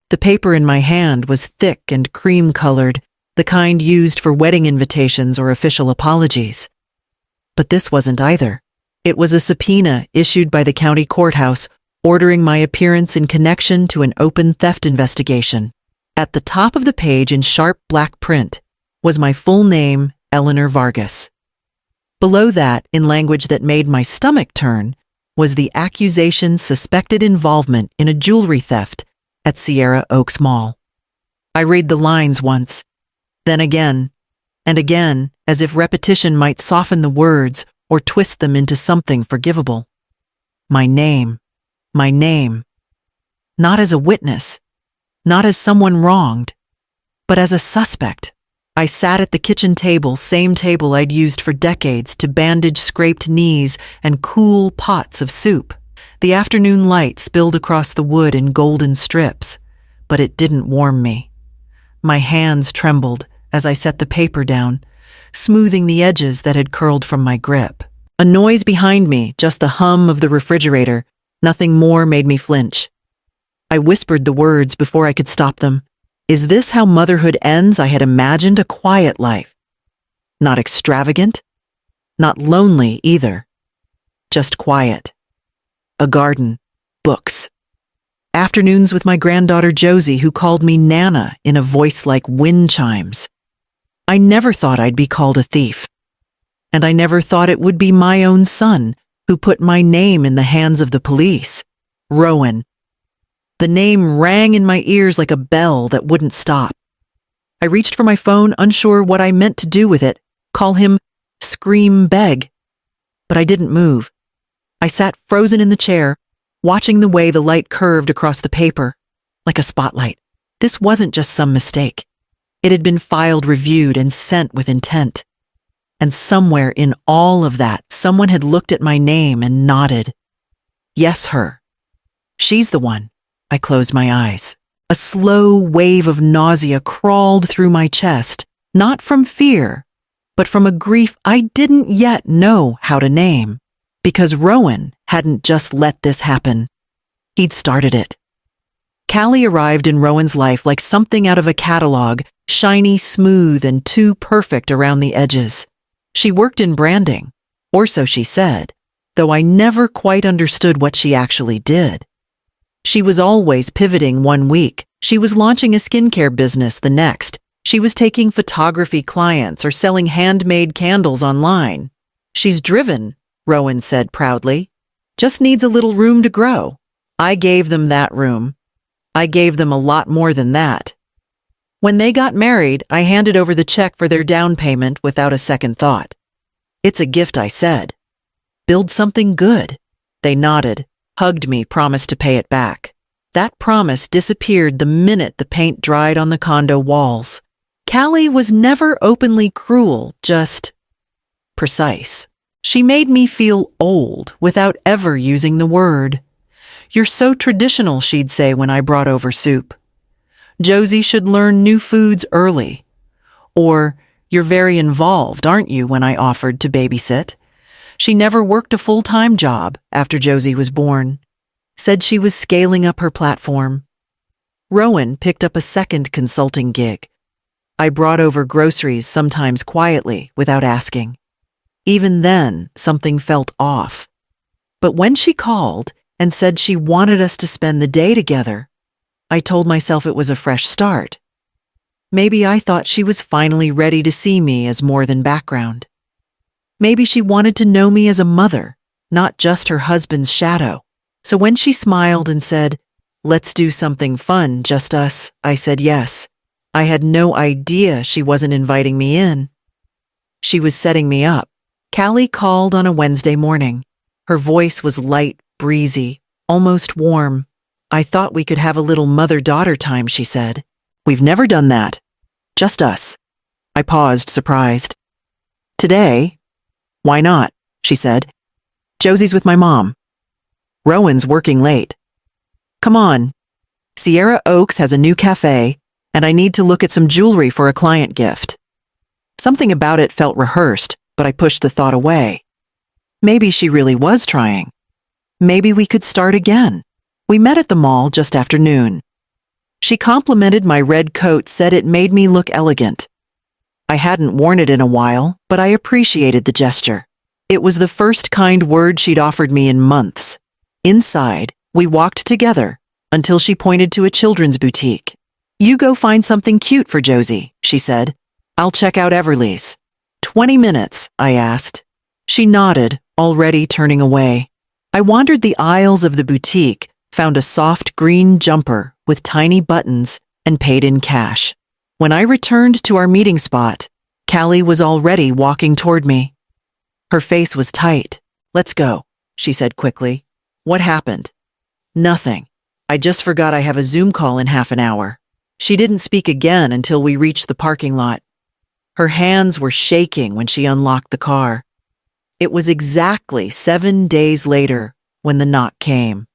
The paper in my hand was thick and cream-colored, the kind used for wedding invitations or official apologies. But this wasn't either. It was a subpoena issued by the county courthouse ordering my appearance in connection to an open theft investigation. At the top of the page in sharp black print was my full name, Eleanor Vargas. Below that, in language that made my stomach turn, was the accusation suspected involvement in a jewelry theft at Sierra Oaks Mall. I read the lines once, then again, and again, as if repetition might soften the words or twist them into something forgivable. My name. Not as a witness, not as someone wronged, but as a suspect. I sat at the kitchen table, same table I'd used for decades to bandage scraped knees and cool pots of soup. The afternoon light spilled across the wood in golden strips, but it didn't warm me. My hands trembled as I set the paper down, smoothing the edges that had curled from my grip. A noise behind me, just the hum of the refrigerator, nothing more, made me flinch. I whispered the words before I could stop them. Is this how motherhood ends? I had imagined a quiet life. Not extravagant, not lonely either. Just quiet. A garden, books. Afternoons with my granddaughter Josie, who called me Nana in a voice like wind chimes. I never thought I'd be called a thief. And I never thought it would be my own son who put my name in the hands of the police. Rowan. The name rang in my ears like a bell that wouldn't stop. I reached for my phone, unsure what I meant to do with it, call him, scream, beg. But I didn't move. I sat frozen in the chair, watching the way the light curved across the paper, like a spotlight. This wasn't just some mistake. It had been filed, reviewed, and sent with intent. And somewhere in all of that, someone had looked at my name and nodded. Yes, her. She's the one. I closed my eyes. A slow wave of nausea crawled through my chest, not from fear, but from a grief I didn't yet know how to name. Because Rowan hadn't just let this happen. He'd started it. Callie arrived in Rowan's life like something out of a catalog, shiny, smooth, and too perfect around the edges. She worked in branding, or so she said, though I never quite understood what she actually did. She was always pivoting one week. She was launching a skincare business the next. She was taking photography clients or selling handmade candles online. She's driven, Rowan said proudly. Just needs a little room to grow. I gave them that room. I gave them a lot more than that. When they got married, I handed over the check for their down payment without a second thought. It's a gift, I said. Build something good. They nodded, hugged me, promised to pay it back. That promise disappeared the minute the paint dried on the condo walls. Callie was never openly cruel, just precise. She made me feel old without ever using the word. You're so traditional, she'd say when I brought over soup. Josie should learn new foods early. Or, you're very involved, aren't you, when I offered to babysit. She never worked a full-time job after Josie was born. Said she was scaling up her platform. Rowan picked up a second consulting gig. I brought over groceries, sometimes quietly, without asking. Even then, something felt off. But when she called and said she wanted us to spend the day together, I told myself it was a fresh start. Maybe I thought she was finally ready to see me as more than background. Maybe she wanted to know me as a mother, not just her husband's shadow. So when she smiled and said, "Let's do something fun, just us," I said yes. I had no idea she wasn't inviting me in. She was setting me up. Callie called on a Wednesday morning. Her voice was light, breezy, almost warm. I thought we could have a little mother-daughter time, she said. We've never done that. Just us. I paused, surprised. Today? Why not? She said. Josie's with my mom. Rowan's working late. Come on. Sierra Oaks has a new cafe, and I need to look at some jewelry for a client gift. Something about it felt rehearsed, but I pushed the thought away. Maybe she really was trying. Maybe we could start again. We met at the mall just after noon. She complimented my red coat, said it made me look elegant. I hadn't worn it in a while, but I appreciated the gesture. It was the first kind word she'd offered me in months. Inside, we walked together until she pointed to a children's boutique. "You go find something cute for Josie," she said. "I'll check out Everly's." 20 minutes, I asked. She nodded, already turning away. I wandered the aisles of the boutique, found a soft green jumper with tiny buttons, and paid in cash. When I returned to our meeting spot, Callie was already walking toward me. Her face was tight. "Let's go," she said quickly. "What happened?" "Nothing. I just forgot I have a Zoom call in half an hour." She didn't speak again until we reached the parking lot. Her hands were shaking when she unlocked the car. It was exactly 7 days later when the knock came.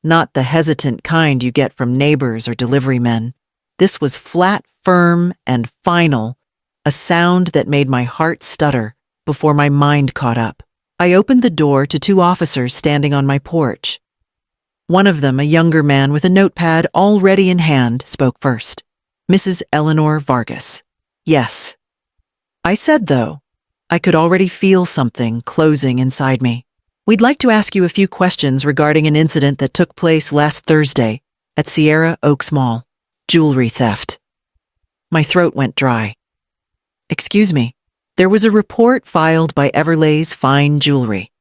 Not the hesitant kind you get from neighbors or delivery men. This was flat, firm, and final, a sound that made my heart stutter before my mind caught up. I opened the door to 2 officers standing on my porch. One of them, a younger man with a notepad already in hand, spoke first. "Mrs. Eleanor Vargas." "Yes." I said, though. I could already feel something closing inside me. "We'd like to ask you a few questions regarding an incident that took place last Thursday at Sierra Oaks Mall. Jewelry theft." My throat went dry. "Excuse me." There was a report filed by Everly's Fine Jewelry.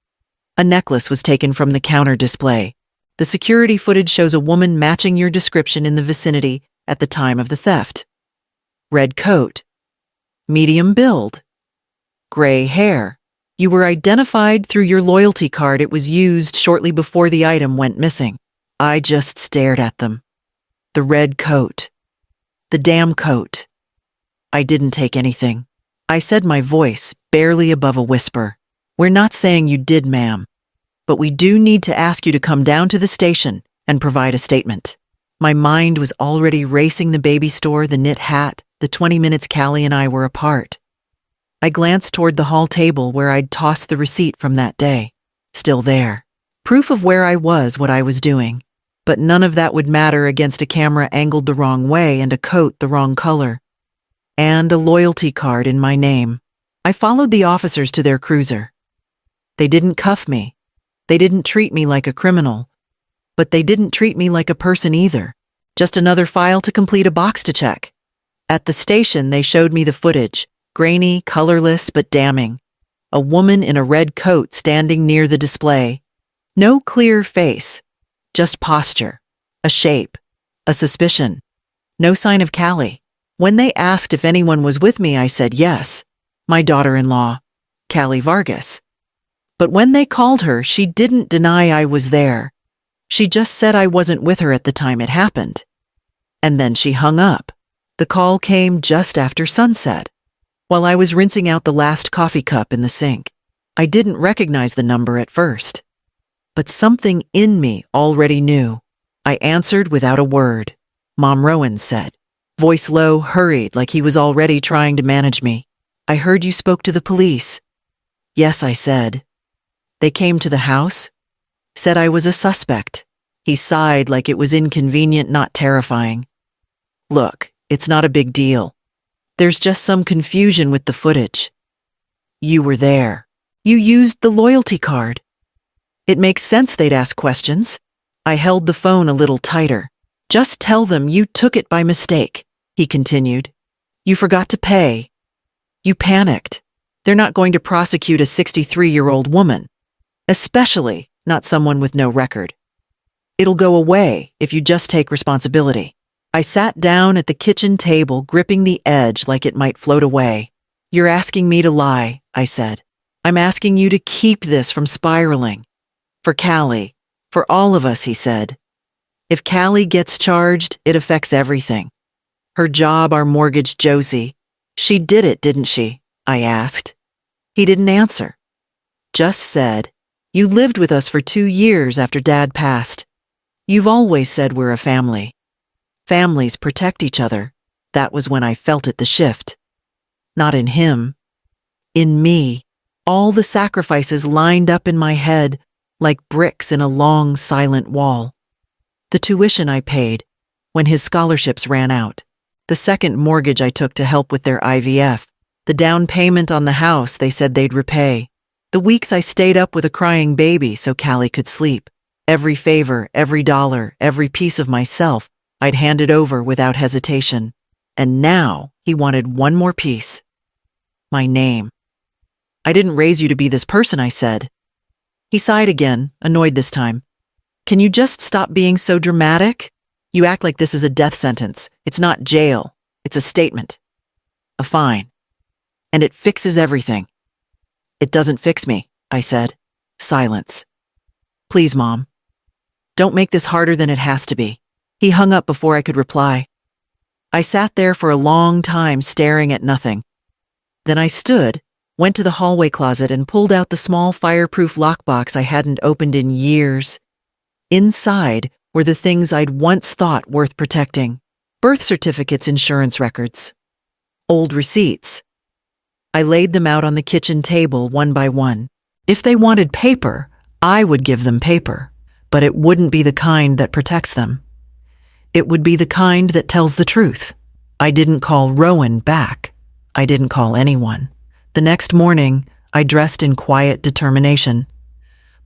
A necklace was taken from the counter display. The security footage shows a woman matching your description in the vicinity at the time of the theft. Red coat. Medium build. Gray hair. You were identified through your loyalty card. It was used shortly before the item went missing. I just stared at them. The red coat. The damn coat. I didn't take anything. I said, my voice barely above a whisper. "We're not saying you did, ma'am, but we do need to ask you to come down to the station and provide a statement." My mind was already racing the baby store, the knit hat, the 20 minutes Callie and I were apart. I glanced toward the hall table where I'd tossed the receipt from that day. Still there. Proof of where I was, what I was doing. But none of that would matter against a camera angled the wrong way and a coat the wrong color. And a loyalty card in my name. I followed the officers to their cruiser. They didn't cuff me. They didn't treat me like a criminal. But they didn't treat me like a person either. Just another file to complete, a box to check. At the station, they showed me the footage. Grainy, colorless, but damning. A woman in a red coat standing near the display. No clear face. Just posture. A shape. A suspicion. No sign of Callie. When they asked if anyone was with me, I said yes. My daughter-in-law, Callie Vargas. But when they called her, she didn't deny I was there. She just said I wasn't with her at the time it happened. And then she hung up. The call came just after sunset, while I was rinsing out the last coffee cup in the sink. I didn't recognize the number at first. But something in me already knew. I answered without a word. "Mom," Rowan said. Voice low, hurried, like he was already trying to manage me. "I heard you spoke to the police." "Yes," I said. "They came to the house?" Said I was a suspect. He sighed like it was inconvenient, not terrifying. "Look, it's not a big deal. There's just some confusion with the footage. You were there. You used the loyalty card. It makes sense they'd ask questions." I held the phone a little tighter. "Just tell them you took it by mistake," he continued. "You forgot to pay. You panicked. They're not going to prosecute a 63-year-old woman, especially not someone with no record. It'll go away if you just take responsibility." I sat down at the kitchen table, gripping the edge like it might float away. "You're asking me to lie," I said. "I'm asking you to keep this from spiraling. For Callie, for all of us," he said. "If Callie gets charged, it affects everything. Her job, our mortgage, Josie. She did it, didn't she?" I asked. He didn't answer. Just said, "You lived with us for 2 years after Dad passed. You've always said we're a family. Families protect each other." That was when I felt it, the shift. Not in him. In me. All the sacrifices lined up in my head like bricks in a long, silent wall. The tuition I paid. when his scholarships ran out. The second mortgage I took to help with their IVF. The down payment on the house they said they'd repay. The weeks I stayed up with a crying baby so Callie could sleep. Every favor, every dollar, every piece of myself, I'd handed over without hesitation. And now he wanted one more piece. My name. I didn't raise you to be this person, I said. He sighed again, annoyed this time. Can you just stop being so dramatic? You act like this is a death sentence. It's not jail. It's a statement. A fine. And it fixes everything. It doesn't fix me, I said. Silence. Please, Mom. Don't make this harder than it has to be. He hung up before I could reply. I sat there for a long time staring at nothing. Then I stood, went to the hallway closet and pulled out the small fireproof lockbox I hadn't opened in years. Inside were the things I'd once thought worth protecting. Birth certificates, insurance records, old receipts. I laid them out on the kitchen table one by one. If they wanted paper, I would give them paper, but it wouldn't be the kind that protects them. It would be the kind that tells the truth. I didn't call Rowan back. I didn't call anyone. The next morning, I dressed in quiet determination,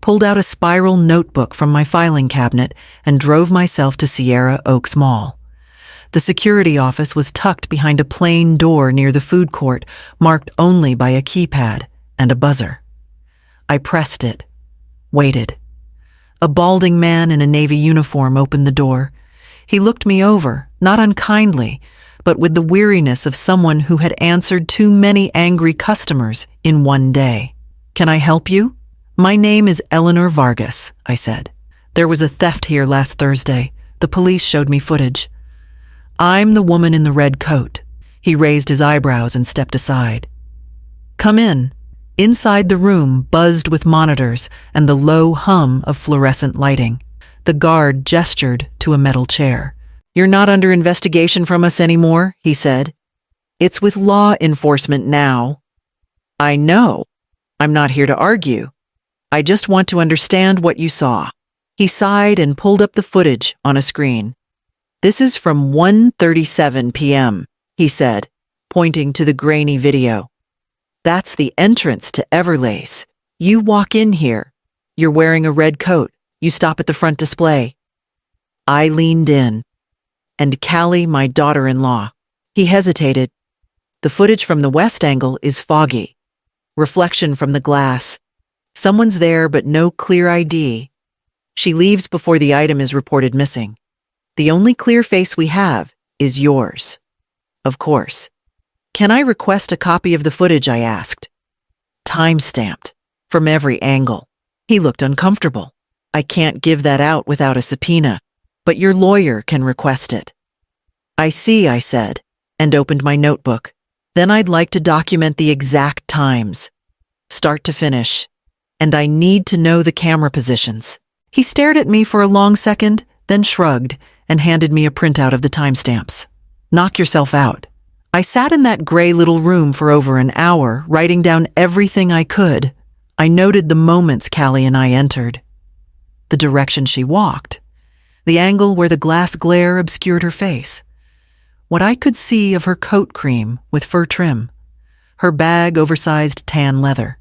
pulled out a spiral notebook from my filing cabinet, and drove myself to Sierra Oaks Mall. The security office was tucked behind a plain door near the food court, marked only by a keypad and a buzzer. I pressed it, waited. A balding man in a navy uniform opened the door. He looked me over, not unkindly, but with the weariness of someone who had answered too many angry customers in one day. Can I help you? My name is Eleanor Vargas, I said. There was a theft here last Thursday. The police showed me footage. I'm the woman in the red coat. He raised his eyebrows and stepped aside. Come in. Inside the room buzzed with monitors and the low hum of fluorescent lighting. The guard gestured to a metal chair. You're not under investigation from us anymore, he said. It's with law enforcement now. I know. I'm not here to argue. I just want to understand what you saw. He sighed and pulled up the footage on a screen. This is from 1:37 p.m., he said, pointing to the grainy video. That's the entrance to Everlace. You walk in here. You're wearing a red coat. You stop at the front display. I leaned in. And Callie, my daughter-in-law. He hesitated. The footage from the west angle is foggy. Reflection from the glass. Someone's there, but no clear ID. She leaves before the item is reported missing. The only clear face we have is yours. Of course. Can I request a copy of the footage, I asked. Time-stamped. From every angle. He looked uncomfortable. I can't give that out without a subpoena, but your lawyer can request it. I see, I said, and opened my notebook. Then I'd like to document the exact times, start to finish, and I need to know the camera positions. He stared at me for a long second, then shrugged and handed me a printout of the timestamps. Knock yourself out. I sat in that gray little room for over an hour, writing down everything I could. I noted the moments Callie and I entered, the direction she walked, the angle where the glass glare obscured her face, what I could see of her coat cream with fur trim, her bag oversized tan leather.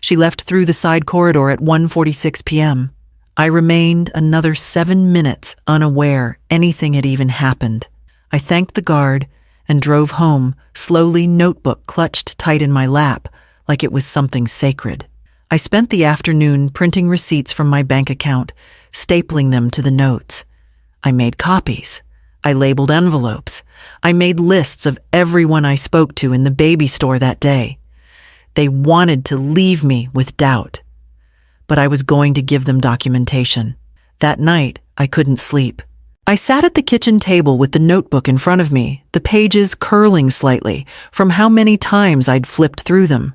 She left through the side corridor at 1:46 p.m. I remained another 7 minutes unaware anything had even happened. I thanked the guard and drove home, slowly, notebook clutched tight in my lap like it was something sacred. I spent the afternoon printing receipts from my bank account, stapling them to the notes. I made copies. I labeled envelopes. I made lists of everyone I spoke to in the baby store that day. They wanted to leave me with doubt, but I was going to give them documentation. That night, I couldn't sleep. I sat at the kitchen table with the notebook in front of me, the pages curling slightly from how many times I'd flipped through them.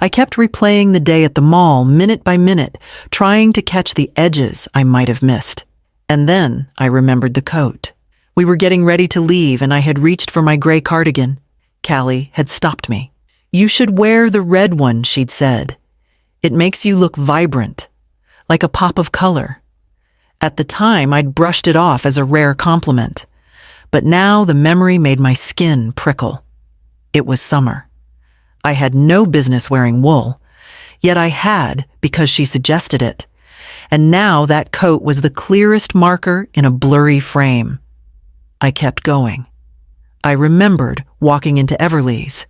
I kept replaying the day at the mall minute by minute, trying to catch the edges I might have missed. And then I remembered the coat. We were getting ready to leave and I had reached for my gray cardigan. Callie had stopped me. You should wear the red one, she'd said. It makes you look vibrant, like a pop of color. At the time, I'd brushed it off as a rare compliment. But now the memory made my skin prickle. It was summer. I had no business wearing wool, yet I had because she suggested it. And now that coat was the clearest marker in a blurry frame. I kept going. I remembered walking into Everly's.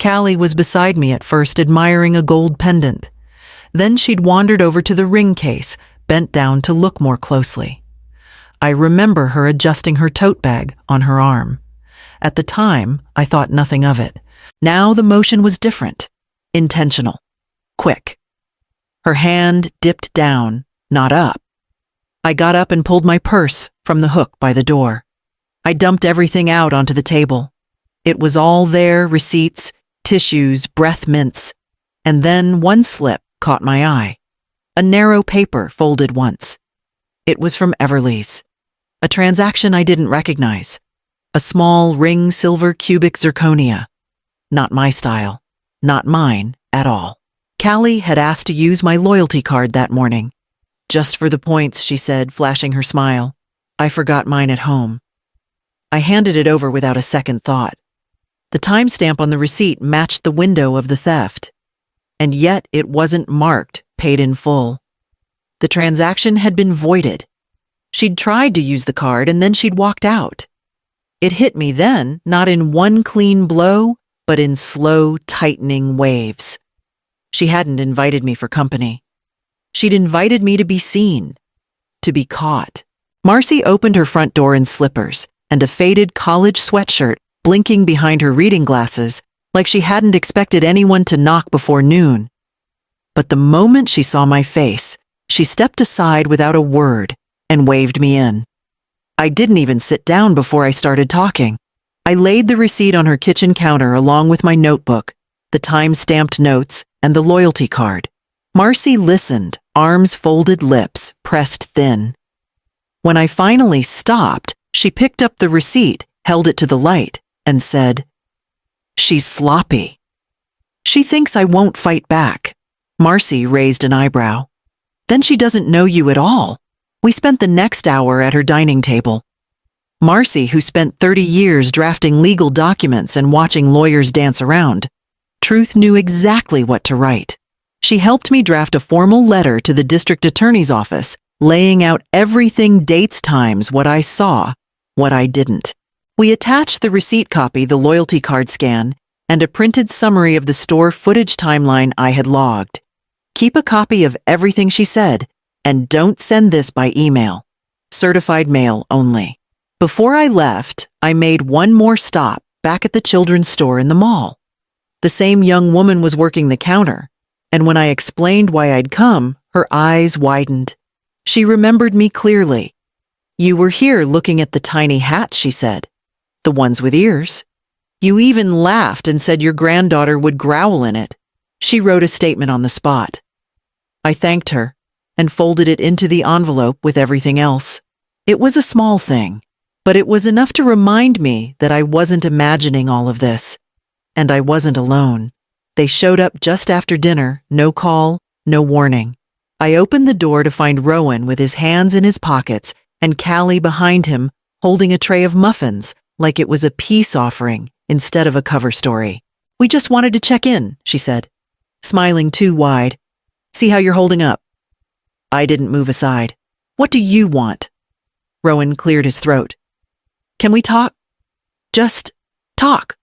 Callie was beside me at first, admiring a gold pendant. Then she'd wandered over to the ring case, bent down to look more closely. I remember her adjusting her tote bag on her arm. At the time, I thought nothing of it. Now the motion was different, intentional, quick. Her hand dipped down, not up. I got up and pulled my purse from the hook by the door. I dumped everything out onto the table. It was all there, receipts, tissues, breath mints. And then one slip caught my eye. A narrow paper folded once. It was from Everly's. A transaction I didn't recognize. A small ring silver cubic zirconia. Not my style. Not mine at all. Callie had asked to use my loyalty card that morning. Just for the points, she said, flashing her smile. I forgot mine at home. I handed it over without a second thought. The timestamp on the receipt matched the window of the theft. And yet it wasn't marked paid in full. The transaction had been voided. She'd tried to use the card and then she'd walked out. It hit me then, not in one clean blow, but in slow, tightening waves. She hadn't invited me for company. She'd invited me to be seen, to be caught. Marcy opened her front door in slippers and a faded college sweatshirt blinking behind her reading glasses like she hadn't expected anyone to knock before noon. But the moment she saw my face, she stepped aside without a word and waved me in. I didn't even sit down before I started talking. I laid the receipt on her kitchen counter along with my notebook, the time-stamped notes, and the loyalty card. Marcy listened, arms folded, lips pressed thin. When I finally stopped, she picked up the receipt, held it to the light, and said, "She's sloppy. She thinks I won't fight back." Marcy raised an eyebrow. "Then she doesn't know you at all." We spent the next hour at her dining table. Marcy, who spent 30 years drafting legal documents and watching lawyers dance around, Truth knew exactly what to write. She helped me draft a formal letter to the district attorney's office, laying out everything, dates, times, what I saw, what I didn't. We attached the receipt copy, the loyalty card scan, and a printed summary of the store footage timeline I had logged. Keep a copy of everything she said, and don't send this by email. Certified mail only. Before I left, I made one more stop back at the children's store in the mall. The same young woman was working the counter, and when I explained why I'd come, her eyes widened. She remembered me clearly. "You were here looking at the tiny hats," she said. "The ones with ears. You even laughed and said your granddaughter would growl in it." She wrote a statement on the spot. I thanked her and folded it into the envelope with everything else. It was a small thing, but it was enough to remind me that I wasn't imagining all of this. And I wasn't alone. They showed up just after dinner, no call, no warning. I opened the door to find Rowan with his hands in his pockets and Callie behind him, holding a tray of muffins like it was a peace offering instead of a cover story. "We just wanted to check in," she said, smiling too wide. "See how you're holding up." I didn't move aside. "What do you want?" Rowan cleared his throat. "Can we talk? Just talk."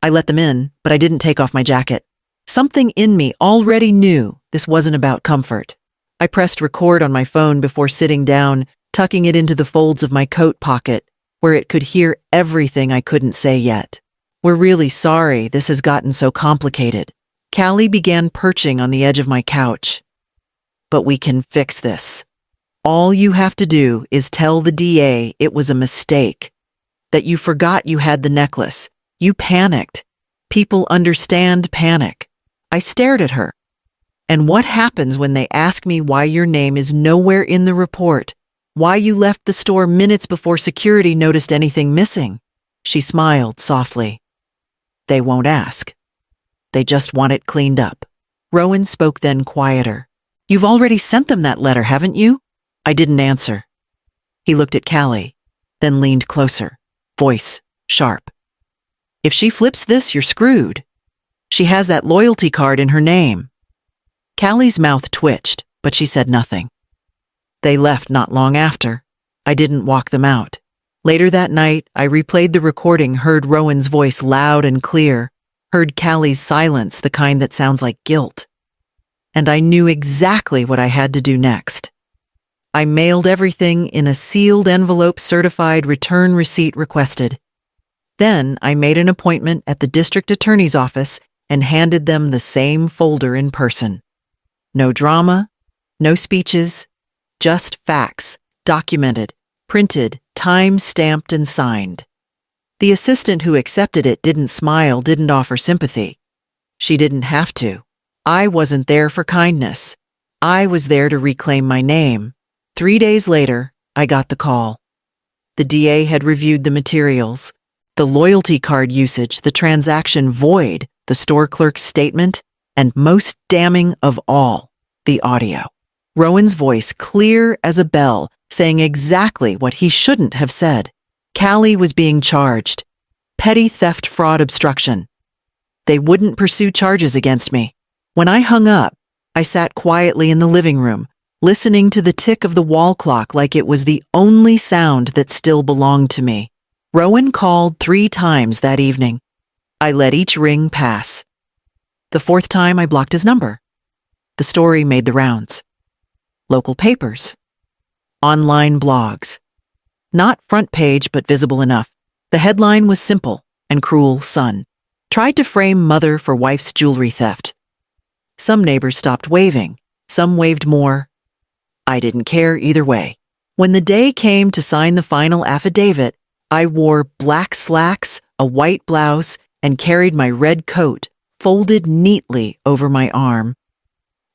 I let them in, but I didn't take off my jacket. Something in me already knew this wasn't about comfort. I pressed record on my phone before sitting down, tucking it into the folds of my coat pocket, where it could hear everything I couldn't say yet. "We're really sorry this has gotten so complicated." Callie began perching on the edge of my couch. "But we can fix this. All you have to do is tell the DA it was a mistake, that you forgot you had the necklace. You panicked. People understand panic." I stared at her. "And what happens when they ask me why your name is nowhere in the report? Why you left the store minutes before security noticed anything missing?" She smiled softly. "They won't ask. They just want it cleaned up." Rowan spoke then quieter. "You've already sent them that letter, haven't you?" I didn't answer. He looked at Callie, then leaned closer, voice sharp. If she flips this, you're screwed. She has that loyalty card in her name. Callie's mouth twitched, but she said nothing. They left not long after. I didn't walk them out. Later that night, I replayed the recording, heard Rowan's voice loud and clear, heard Callie's silence, the kind that sounds like guilt. And I knew exactly what I had to do next. I mailed everything in a sealed envelope, certified, return receipt requested. Then I made an appointment at the district attorney's office and handed them the same folder in person. No drama, no speeches, just facts, documented, printed, time-stamped and signed. The assistant who accepted it didn't smile, didn't offer sympathy. She didn't have to. I wasn't there for kindness. I was there to reclaim my name. 3 days later, I got the call. The DA had reviewed the materials, the loyalty card usage, the transaction void, the store clerk's statement, and most damning of all, the audio. Rowan's voice, clear as a bell, saying exactly what he shouldn't have said. Callie was being charged. Petty theft, fraud, obstruction. They wouldn't pursue charges against me. When I hung up, I sat quietly in the living room, listening to the tick of the wall clock like it was the only sound that still belonged to me. Rowan called 3 times that evening. I let each ring pass. The 4th time, I blocked his number. The story made the rounds. Local papers. Online blogs. Not front page, but visible enough. The headline was simple and cruel: son tried to frame mother for wife's jewelry theft. Some neighbors stopped waving. Some waved more. I didn't care either way. When the day came to sign the final affidavit, I wore black slacks, a white blouse, and carried my red coat folded neatly over my arm.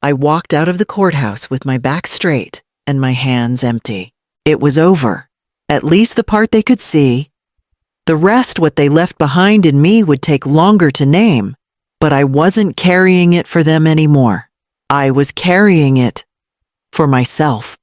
I walked out of the courthouse with my back straight and my hands empty. It was over. At least the part they could see. The rest, what they left behind in me, would take longer to name, but I wasn't carrying it for them anymore. I was carrying it for myself.